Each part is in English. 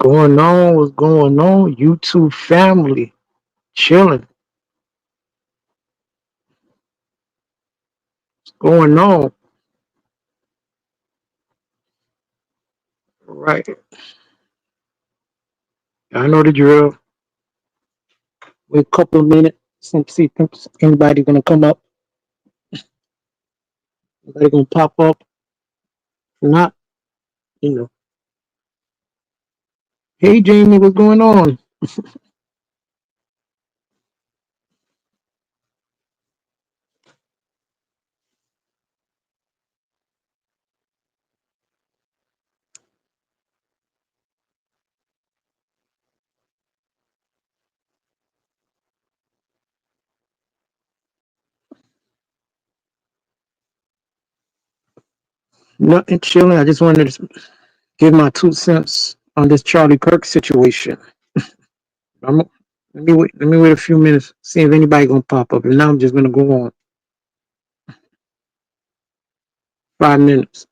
going on? What's going on? YouTube family, chilling. What's going on? Right. I know the drill. Wait a couple of minutes. See if anybody gonna come up. Anybody gonna pop up? If not, you know. Hey Jamie, what's going on? Nothing, chilling. I just wanted to give my 2 cents on this Charlie Kirk situation. I'm, let me wait a few minutes, see if anybody gonna pop up. And now I'm just gonna go on 5 minutes.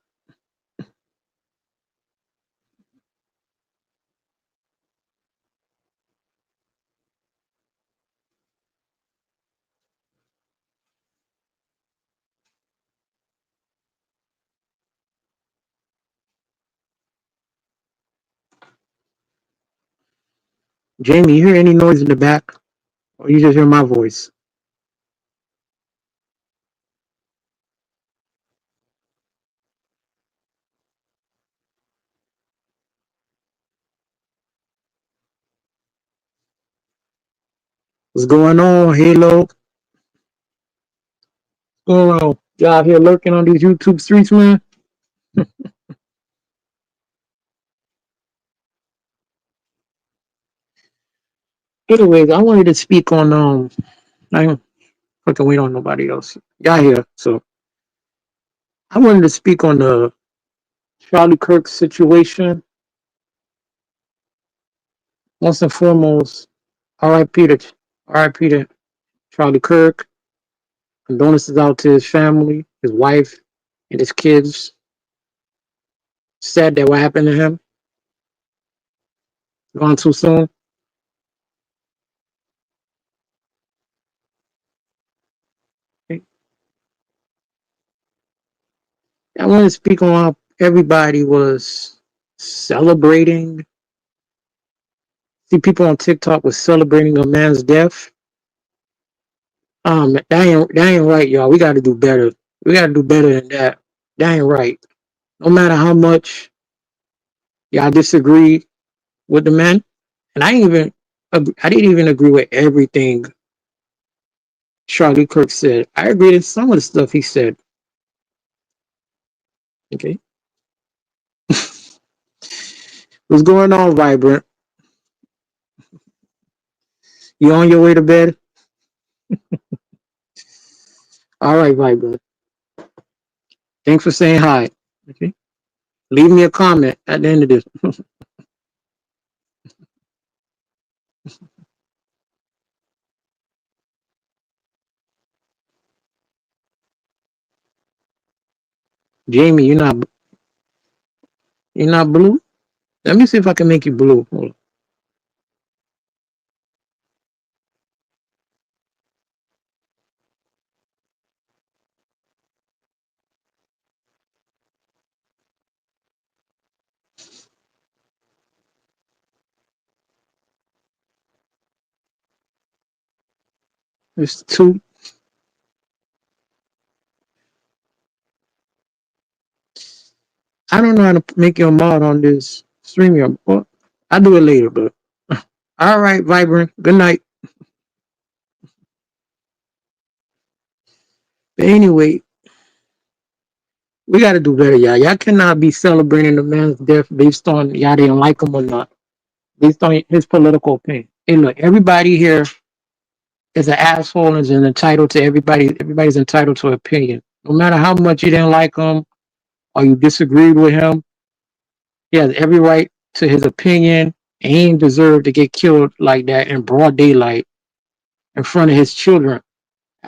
Jamie, you hear any noise in the back? Or you just hear my voice? What's going on, Halo? What's going on? Y'all out here lurking on these YouTube streets, man? Anyways, I wanted to speak on I ain't fucking wait on nobody else. Y'all here. So I wanted to speak on the Charlie Kirk situation. Once and foremost, RIP to RIP to Charlie Kirk. Condolences out to his family, his wife, and his kids. Sad that what happened to him. Gone too soon. I want to speak on how everybody was celebrating. See, people on TikTok was celebrating a man's death. That ain't right, y'all. We got to do better. We got to do better than that. That ain't right. No matter how much y'all disagree with the man, and I didn't even agree with everything Charlie Kirk said. I agreed with some of the stuff he said. Okay, what's going on, Vibrant? You on your way to bed? All right, Vibrant. Thanks for saying hi. Okay, leave me a comment at the end of this. Jamie, you're not blue. Let me see if I can make you blue. Hold on. It's two. I don't know how to make your mod on this stream. Well, I'll do it later, but all right, Vibrant. Good night. But anyway, we got to do better, y'all. Y'all cannot be celebrating the man's death based on y'all didn't like him or not, based on his political opinion. Hey, look, everybody here is an asshole and is entitled to everybody. Everybody's entitled to an opinion, no matter how much you didn't like him or you disagreed with him. He has every right to his opinion, and he ain't deserve to get killed like that in broad daylight in front of his children.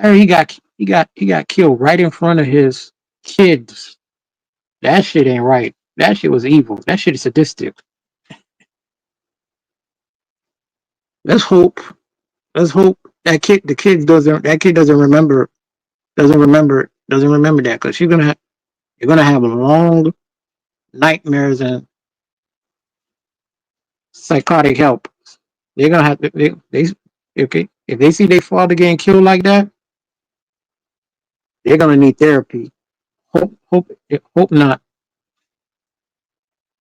He got killed right in front of his kids. That shit ain't right. That shit was evil. That shit is sadistic. Let's hope. Let's hope the kid doesn't remember, doesn't remember that because you're gonna have long nightmares and psychotic help. They're gonna have to, they okay, if they see their father getting killed like that, they're gonna need therapy. Hope not.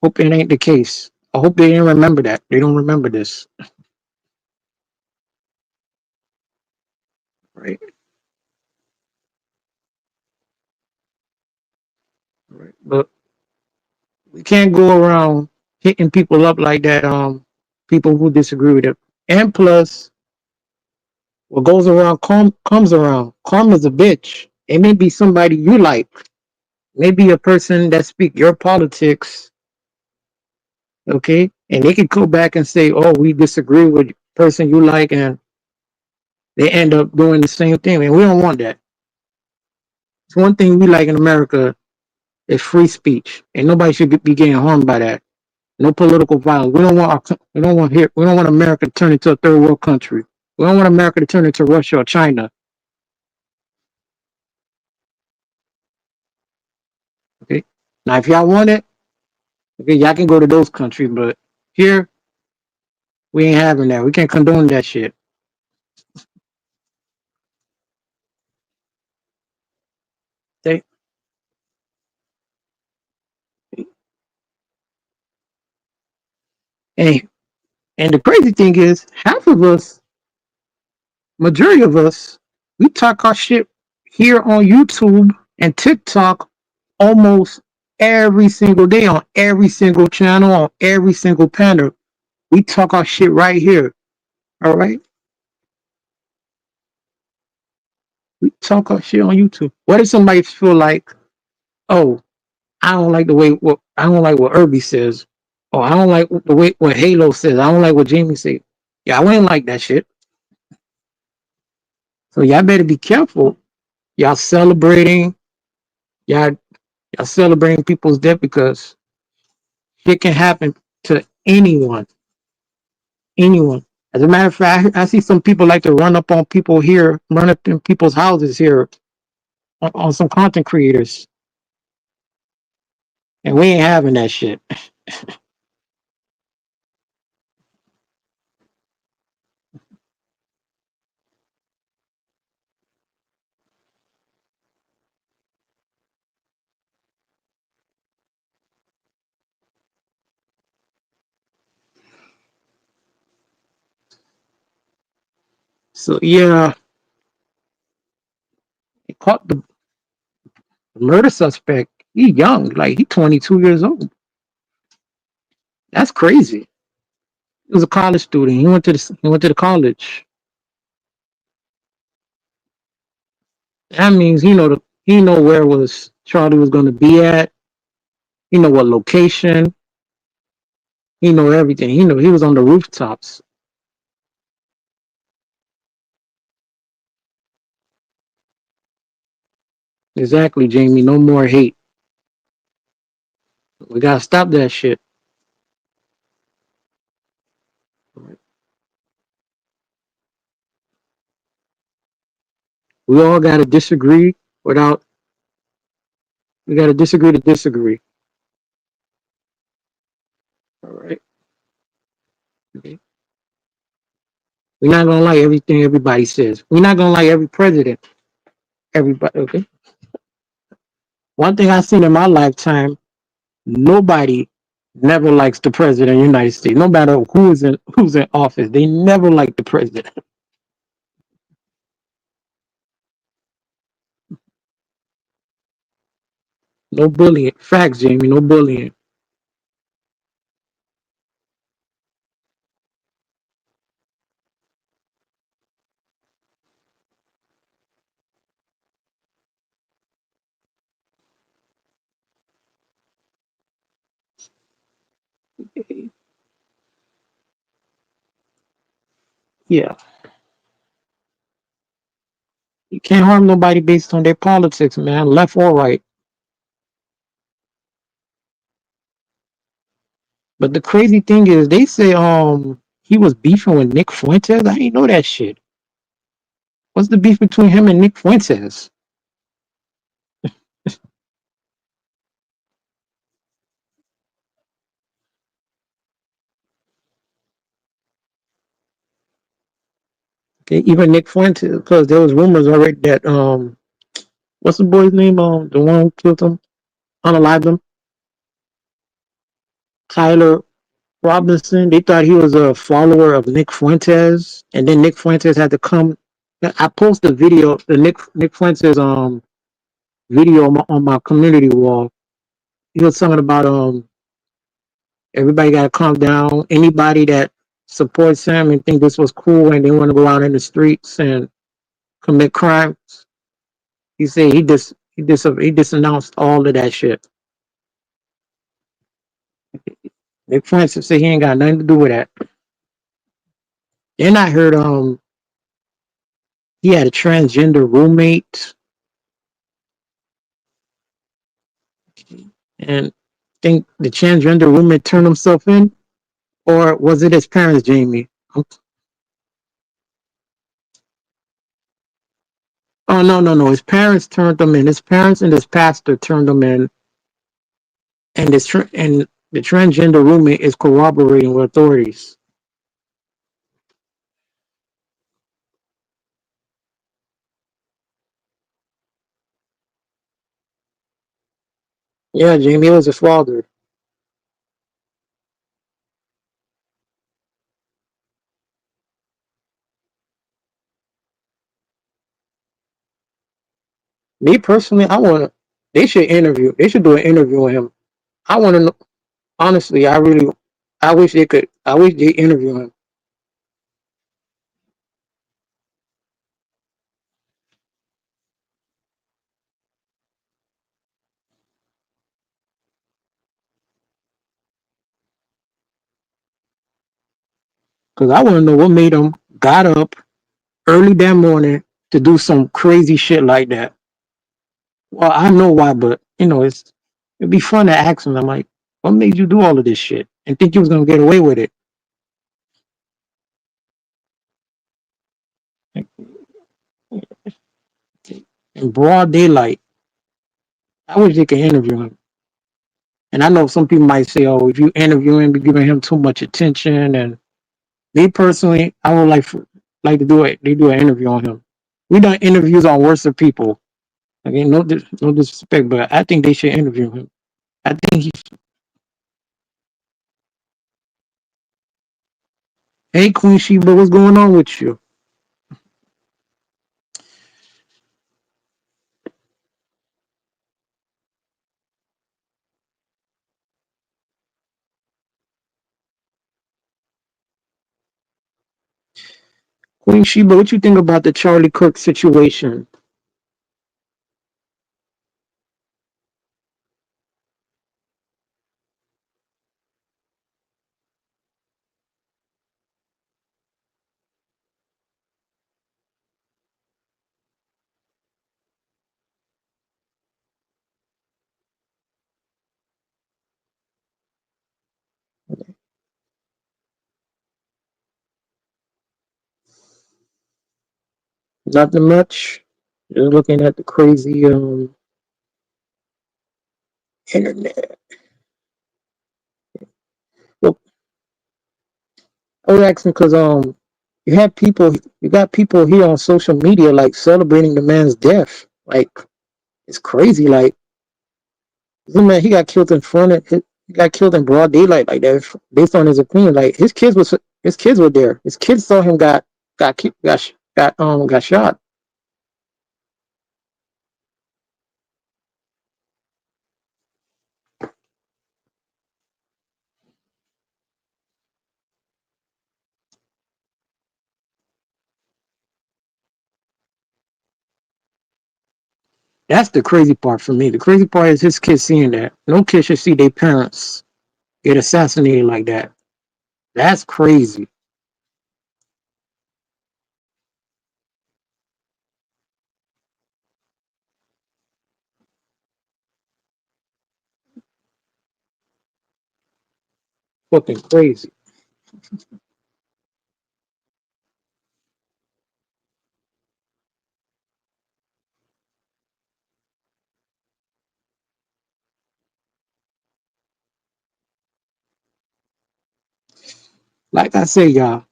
Hope it ain't the case. I hope they didn't remember that. They don't remember this, right? Right. But we can't go around hitting people up like that. People who disagree with it. And plus, what goes around comes around. Karma's a bitch. It may be somebody you like, maybe a person that speak your politics, okay? And they could go back and say, "Oh, we disagree with the person you like," and they end up doing the same thing. And we don't want that. It's one thing we like in America is free speech, and nobody should be getting harmed by that. No political violence. We don't want America to turn into a third world country. We don't want America to turn into Russia or China. Okay. Now, if y'all want it, okay, y'all can go to those countries, but here we ain't having that. We can't condone that shit. Okay. And and the crazy thing is, half of us, majority of us, we talk our shit here on YouTube and TikTok almost every single day on every single channel on every single panel. We talk our shit right here. All right. We talk our shit on YouTube. What if somebody feel like, oh, I don't like what Irby says, or I don't like the way what Halo says. I don't like what Jamie said. Yeah, I wouldn't like that shit. So y'all better be careful. Y'all celebrating, y'all y'all celebrating people's death because shit can happen to anyone. Anyone. As a matter of fact, I see some people like to run up on people here, run up in people's houses here on some content creators, and we ain't having that shit. So yeah, they caught the murder suspect. He young, like he 22 years old. That's crazy. He was a college student. He went to the college. That means he know where was Charlie was going to be at. He know what location. He know everything. He know he was on the rooftops. Exactly, Jamie. No more hate. We gotta stop that shit. We all gotta disagree without. We gotta disagree to disagree. All right. Okay. We're not gonna like everything everybody says. We're not gonna like every president. Everybody. Okay. One thing I've seen in my lifetime, nobody never likes the president of the United States. No matter who's in office, they never like the president. No bullying. Facts, Jamie. No bullying. Yeah. You can't harm nobody based on their politics, man, left or right. But the crazy thing is, they say He was beefing with Nick Fuentes. I didn't know that shit. What's the beef between him and Nick Fuentes? Okay, even Nick Fuentes, because there was rumors already that what's the boy's name? The one who killed him, unalived him, Tyler Robinson. They thought he was a follower of Nick Fuentes, and then Nick Fuentes had to come. I posted a video, the Nick Fuentes video on my community wall. He was something about everybody got to calm down. Anybody that supports him and think this was cool and they want to go out in the streets and commit crimes, he said he disannounced all of that shit. Nick Francis said he ain't got nothing to do with that. Then I heard he had a transgender roommate and think the transgender roommate turned himself in, or was it his parents, Jamie? Oh no, his parents turned him in. His parents and his pastor turned him in, and and the transgender roommate is corroborating with authorities. Yeah, Jamie, it was his father. Me personally, I want to. They should interview. They should do an interview with him. I want to know. Honestly, I really. I wish they could. I wish they interview him because I want to know what made him got up early that morning to do some crazy shit like that. Well, I know why, but it'd be fun to ask him. I'm like, what made you do all of this shit and think you was gonna get away with it in broad daylight? I wish they could interview him. And I know some people might say, "Oh, if you interview him, you're giving him too much attention." And me personally, I would like to do it. They do an interview on him. We done interviews on worse people. Again, no disrespect, but I think they should interview him. I think he. Hey, Queen Sheba, what's going on with you? Queen Sheba, what you think about the Charlie Kirk situation? Nothing much. Just looking at the crazy internet. Well, I was asking because you have people, you got people here on social media like celebrating the man's death. Like it's crazy. Like this man, he got killed in front of, he got killed in broad daylight like that, based on his opinion. Like his kids were there. His kids saw him got shot. That's the crazy part for me. The crazy part is his kids seeing that. No kid should see their parents get assassinated like that. That's crazy. Fucking crazy. Like I say, y'all,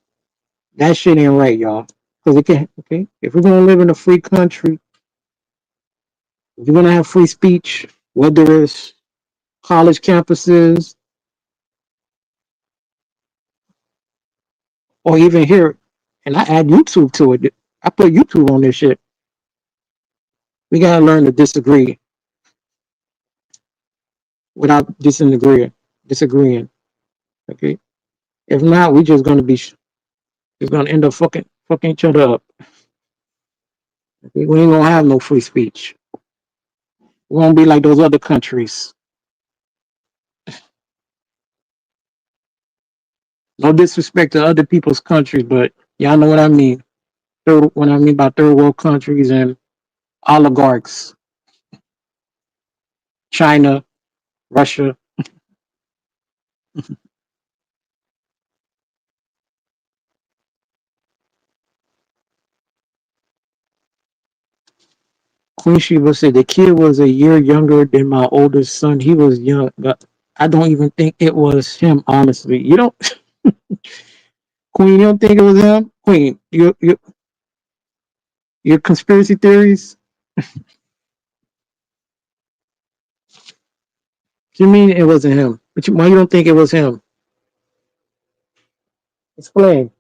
that shit ain't right, y'all. Because it can, okay, if we're gonna live in a free country, if you're gonna have free speech, whether it's college campuses or even here, and I add YouTube to it. I put YouTube on this shit. We gotta learn to disagree without disagreeing. Okay. If not, we just gonna be just gonna end up fucking each other up. Okay? We ain't gonna have no free speech. We won't be like those other countries. No disrespect to other people's countries, but y'all know what I mean. What I mean by third world countries and oligarchs, China, Russia. Queen Sheba said the kid was a year younger than my oldest son. He was young, but I don't even think it was him. Honestly, you don't, Queen. You don't think it was him, Queen? Your conspiracy theories. You mean it wasn't him? But why you don't think it was him? Explain.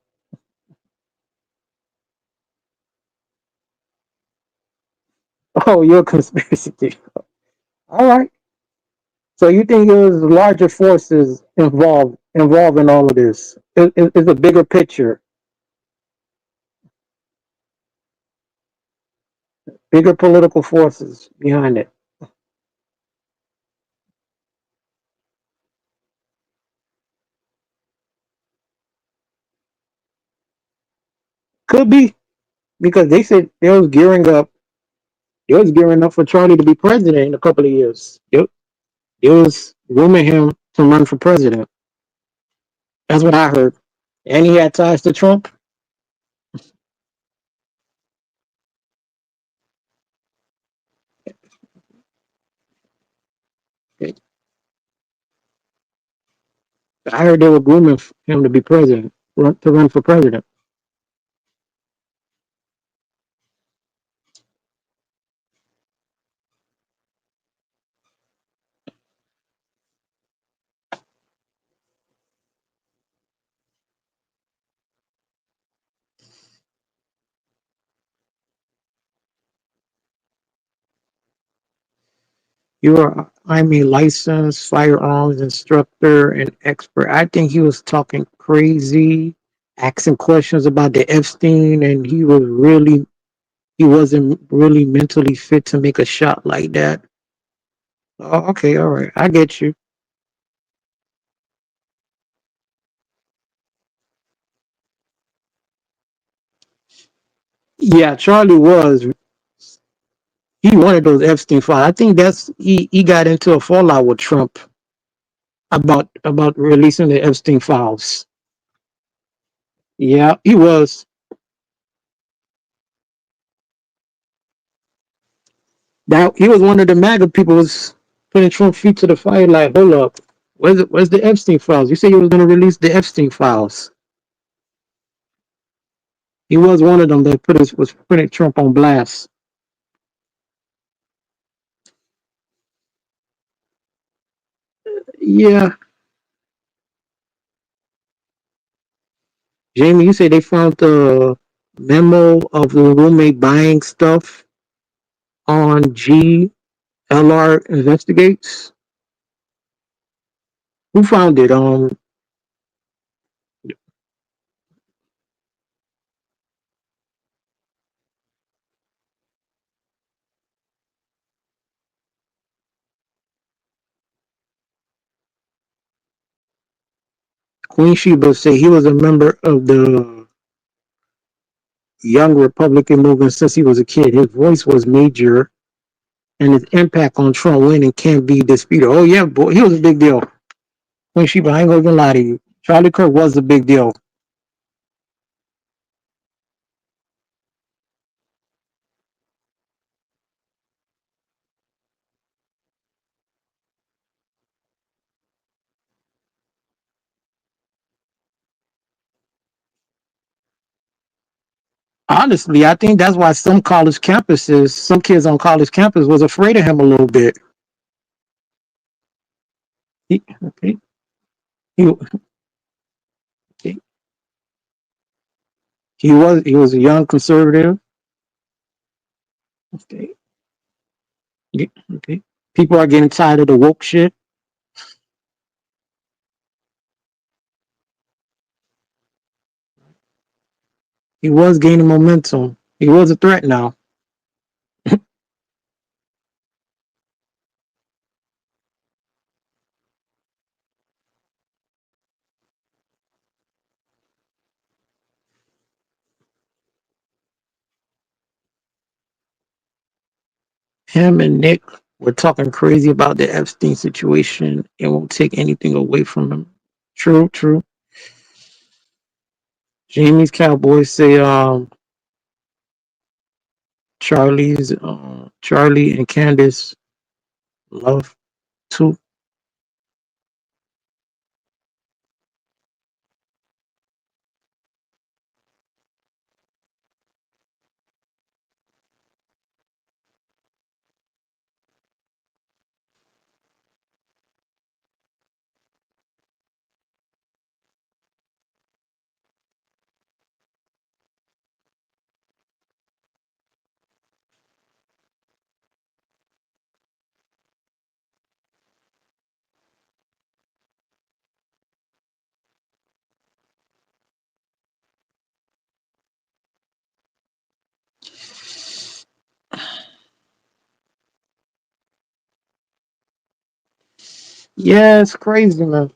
Oh, you're a conspiracy theory. All right. So you think it was larger forces involved in all of this? It's a bigger picture, bigger political forces behind it. Could be because they said they was gearing up. They was gearing up for Charlie to be president in a couple of years. Yep. It was grooming him to run for president. That's what I heard. And he had ties to Trump. I heard they were grooming him to be president, to run for president. I'm a licensed firearms instructor and expert. I think he was talking crazy, asking questions about the Epstein, and he wasn't really mentally fit to make a shot like that. Oh, okay, all right, I get you. Yeah, Charlie was. He wanted those Epstein files. I think he got into a fallout with Trump about releasing the Epstein files. Yeah, he was. That he was one of the MAGA people was putting Trump feet to the fire. Like, hold up, where's the Epstein files? You said you was going to release the Epstein files. He was one of them that was putting Trump on blast. Yeah, Jamie, you say they found the memo of the roommate buying stuff on GLR investigates. Who found it? Queen Sheba say he was a member of the young Republican movement since he was a kid. His voice was major, and his impact on Trump winning can't be disputed. Oh yeah, boy, he was a big deal. Queen Sheba, I ain't gonna even lie to you. Charlie Kirk was a big deal. Honestly, I think that's why some college campuses, some kids on college campus was afraid of him a little bit. Okay, he, he, he was a young conservative. Okay, okay. People are getting tired of the woke shit. He was gaining momentum. He was a threat now. Him and Nick were talking crazy about the Epstein situation. It won't take anything away from him. True, true. Jamie's Cowboys say Charlie and Candace love too. Yeah, it's crazy, man.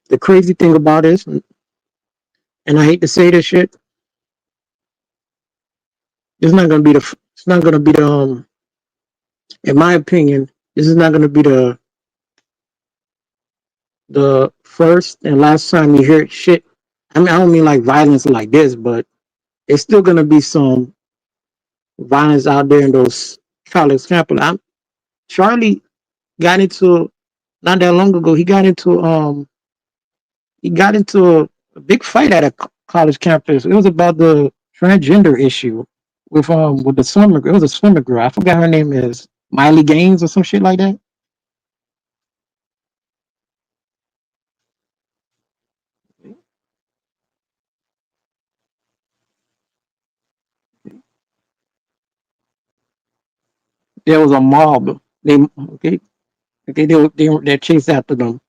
The crazy thing about it is, and I hate to say this shit, it's not gonna be the. It's not gonna be the. In my opinion, this is not gonna be the first and last time you hear shit. I mean, I don't mean like violence like this, but it's still gonna be some violence out there in those college campuses. Charlie got into not that long ago. He got into a big fight at a college campus. It was about the transgender issue with the swimmer. It was a swimmer girl. I forgot her name is Miley Gaines or some shit like that. There was a mob. They chased after them.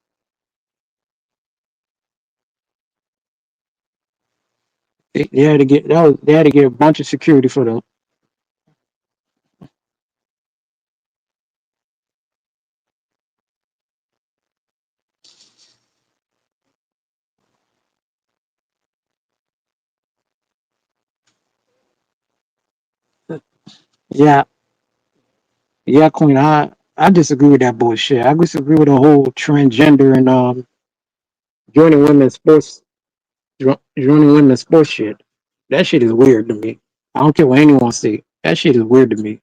They had to get they had to get a bunch of security for them. Yeah, yeah, Queen. I disagree with that bullshit. I disagree with the whole transgender and joining women's sports joining women's sports shit. That shit is weird to me. I don't care what anyone say. That shit is weird to me.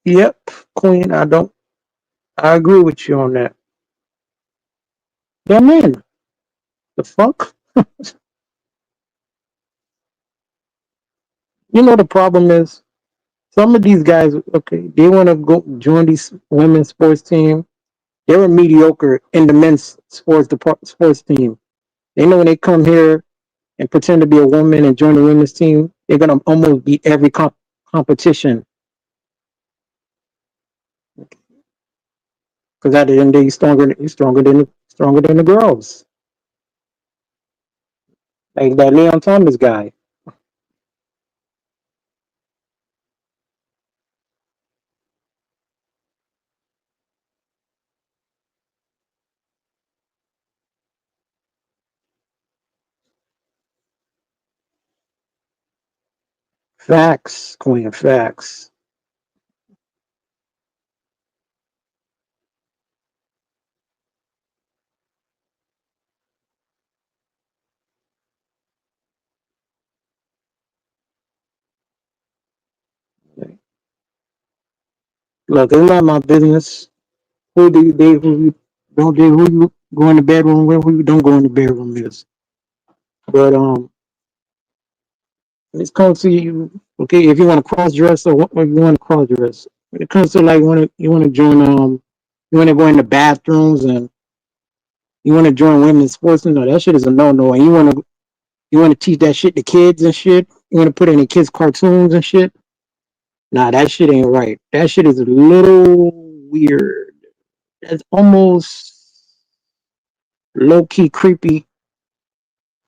Yep, Queen. I don't. I agree with you on that. They're men. The fuck? You know the problem is some of these guys. Okay, they want to go join these women's sports team. They were mediocre in the men's sports team. They know when they come here and pretend to be a woman and join the women's team, they're gonna almost beat every competition. Because at the end of the day, he's stronger than the girls. Like that Leon Thomas guy. Facts, Queen, facts. Look, it's not my business. Who do you date? Who you don't date? Who you go in the bedroom with? Who you don't go in the bedroom with? But when it comes to you, okay, if you want to cross dress or what you want to cross dress. When it comes to like you want to join you want to go in the bathrooms and you want to join women's sports, no, that shit is a no no. And you want to teach that shit to kids and shit. You want to put it in the kids' cartoons and shit. Nah, that shit ain't right. That shit is a little weird. That's almost low key creepy.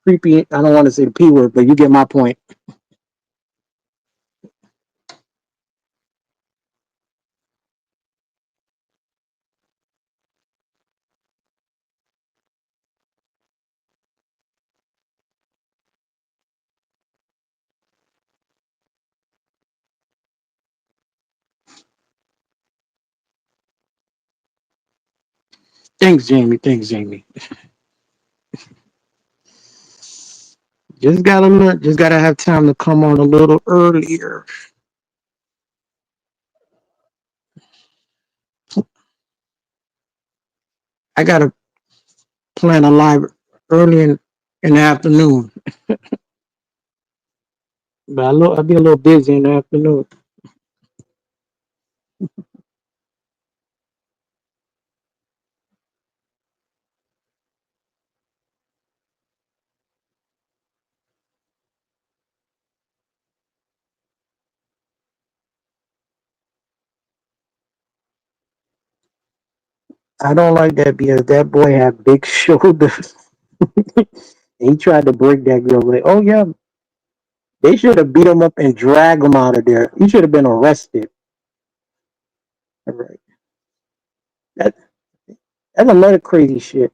Creepy. I don't want to say the p word, but you get my point. Thanks, Jamie. Thanks, Jamie. Just gotta have time to come on a little earlier. I gotta plan a live early in the afternoon, but I'll be a little busy in the afternoon. I don't like that because that boy had big shoulders. He tried to break that girl. Like, oh yeah, they should have beat him up and drag him out of there. He should have been arrested. All right. That, that's another crazy shit.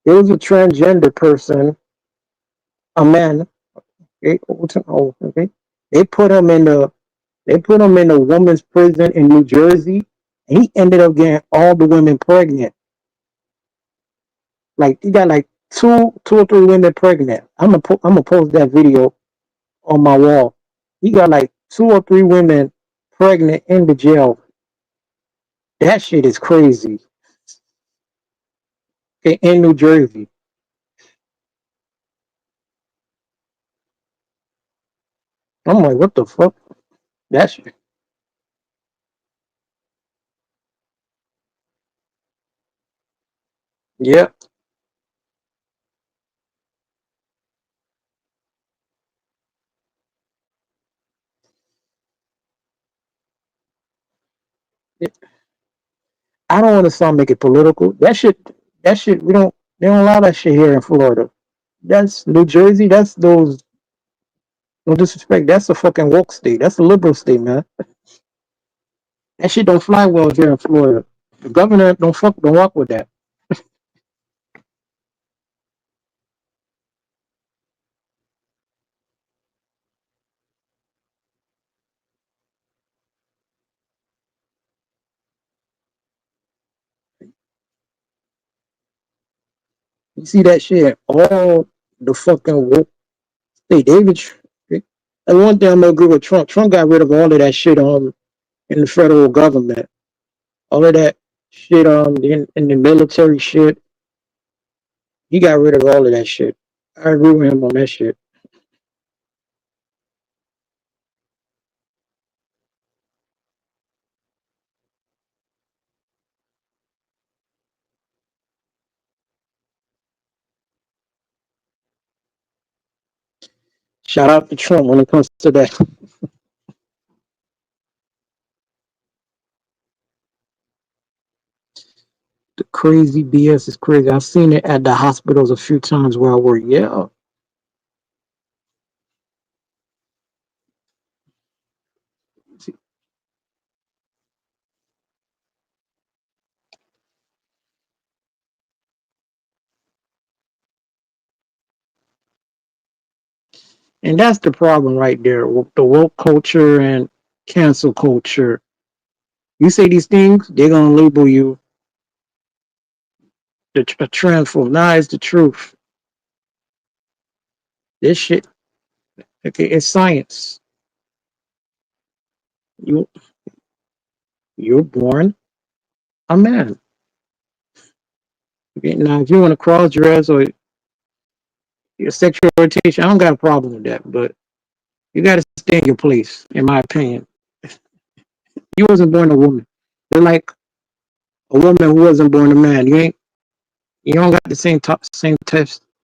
There was a transgender person, a man. Okay, okay. They put him in the they put him in a woman's prison in New Jersey, and he ended up getting all the women pregnant. Like he got like two or three women pregnant. I'm gonna post that video on my wall. He got like two or three women pregnant in the jail. That shit is crazy. In New Jersey. I'm like, what the fuck? That's yeah. I don't want to sound make it political. That shit we don't they don't allow that shit here in Florida. That's New Jersey. That's those no disrespect. That's a fucking woke state. That's a liberal state, man. That shit don't fly well here in Florida. The governor don't walk with that. You see that shit all the fucking woke state. And one thing I'm gonna agree with Trump. Trump got rid of all of that shit in the federal government. All of that shit in the military shit. He got rid of all of that shit. I agree with him on that shit. Shout out to Trump when it comes to that. The crazy BS is crazy. I've seen it at the hospitals a few times where I work. Yeah. And that's the problem right there with the woke culture and cancel culture. You say these things, they're gonna label you a transform. Nah, it's the truth. This shit, okay, it's science. You you're born a man. Okay, now if you want to cross dress or your sexual orientation, I don't got a problem with that. But you got to stay in your place, in my opinion. You wasn't born a woman. You're like a woman who wasn't born a man. You don't got the same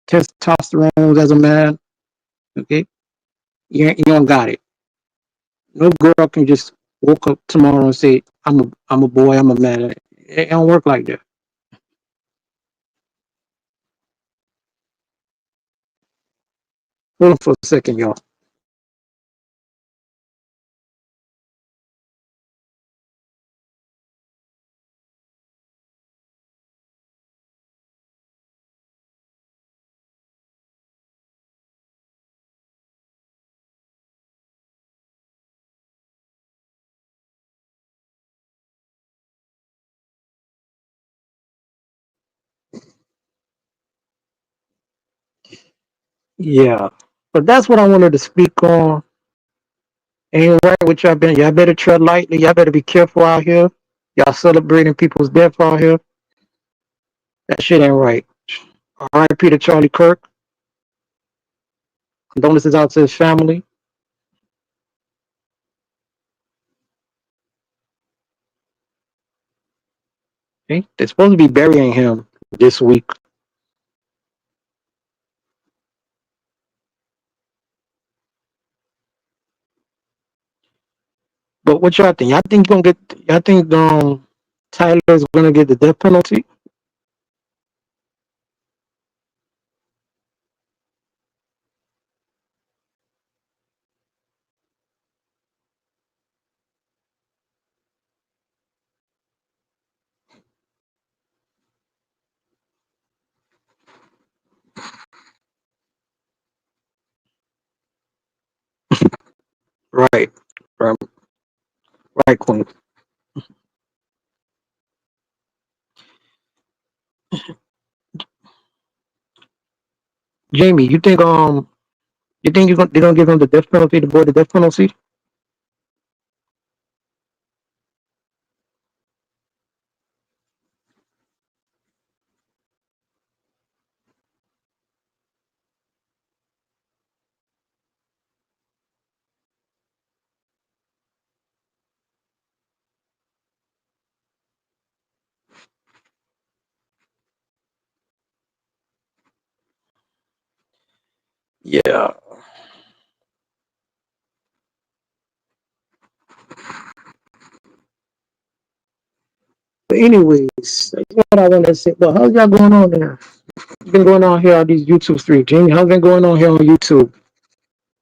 testosterone as a man. Okay, you don't got it. No girl can just woke up tomorrow and say, I'm a boy, I'm a man. It don't work like that. Hold on for a second, y'all. Yeah, but that's what I wanted to speak on. Ain't right what y'all been. Y'all better tread lightly. Y'all better be careful out here. Y'all celebrating people's death out here. That shit ain't right. R.I.P. to Charlie Kirk. Condolences out to his family. Okay? They're supposed to be burying him this week. But what y'all think? Y'all think gonna get? Y'all think Tyler's gonna get the death penalty? Right. Right, right, Queen. Jamie, you think they're gonna give him the death penalty, the boy the death penalty? Yeah. But anyways, that's what I want to say. But how's y'all going on there? What's been going on here on these YouTube streams? Jamie, how's been going on here on YouTube?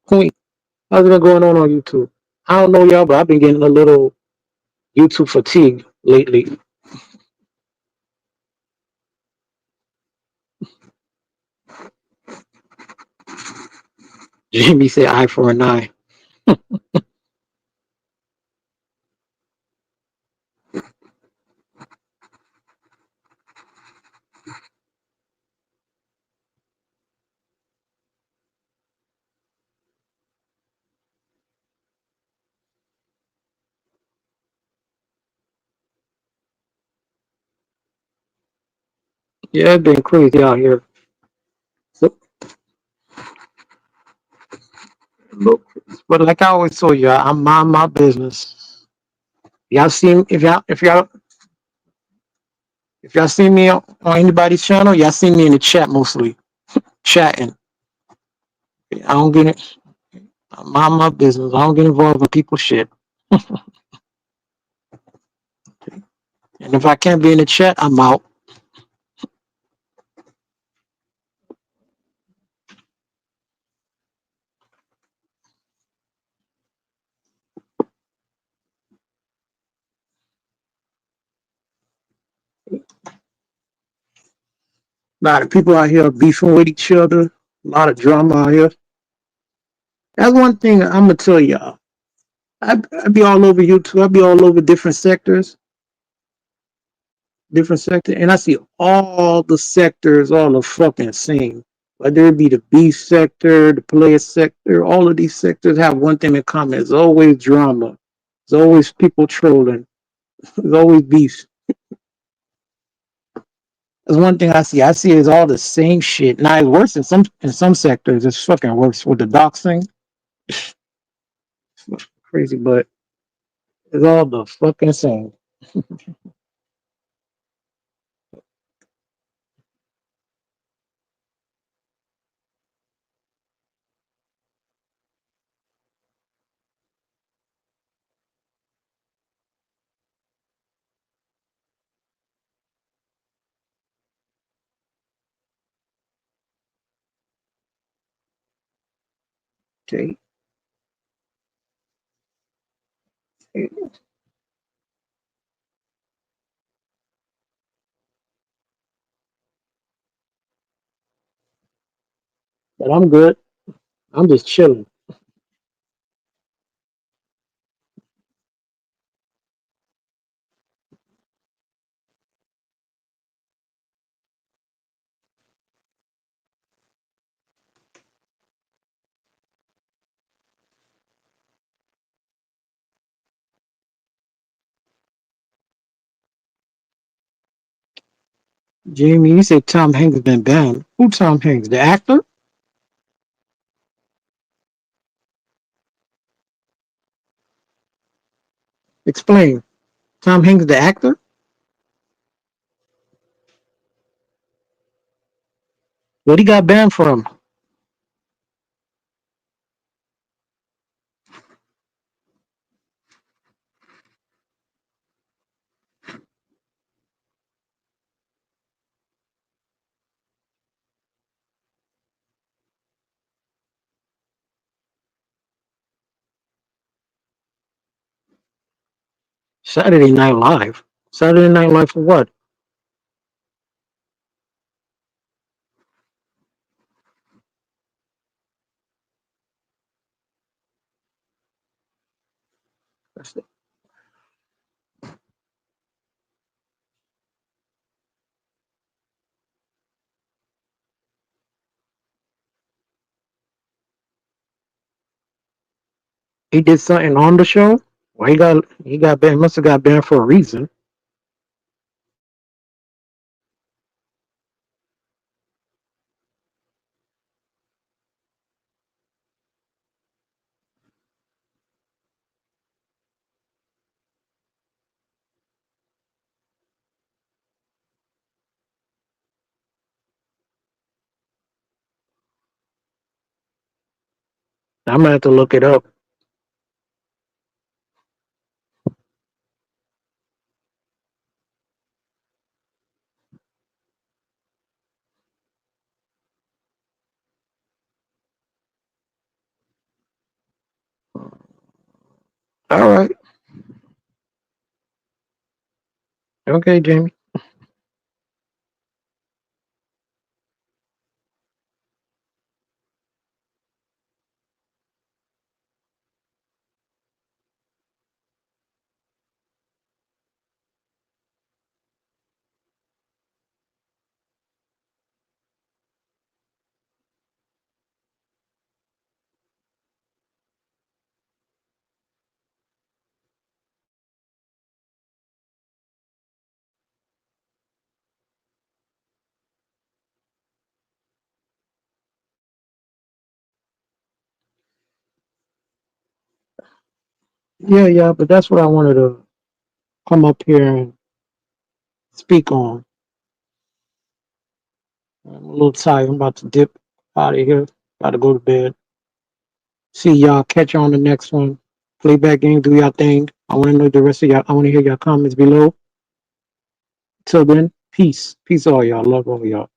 Queen, how's it been going on YouTube? I don't know y'all, but I've been getting a little YouTube fatigue lately. Jamie said eye for an eye. Yeah, it's been crazy out here. So, look, but like I always told you, I'm mind my business. Y'all see if y'all see me on anybody's channel, y'all see me in the chat mostly chatting. I don't get it. I mind my business. I don't get involved in people's shit. And if I can't be in the chat, I'm out. A lot of people out here beefing with each other. A lot of drama out here. That's one thing I'm gonna tell y'all. I be all over YouTube. I be all over different sector, and I see all the sectors all the fucking same. Whether it be the beef sector, the player sector, all of these sectors have one thing in common. There's always drama. There's always people trolling. There's always beef. That's one thing I see. I see it's all the same shit. Now it's worse in some sectors. It's fucking worse with the doxing. It's crazy, but it's all the fucking same. Okay. But I'm good. I'm just chilling. Jamie, you said Tom Hanks been banned. Who Tom Hanks? The actor? Explain. Tom Hanks, the actor? What he got banned from? Saturday Night Live. Saturday Night Live for what? He did something on the show? Well, he got banned. Must have got banned for a reason. I'm gonna have to look it up. All right. Okay, Jamie. Yeah, yeah, but that's what I wanted to come up here and speak on. I'm a little tired. I'm about to dip out of here. Got to go to bed. See y'all. Catch you on the next one. Playback game. Do y'all thing. I want to know the rest of y'all. I want to hear your comments below. Till then, peace. Peace all y'all. Love all y'all.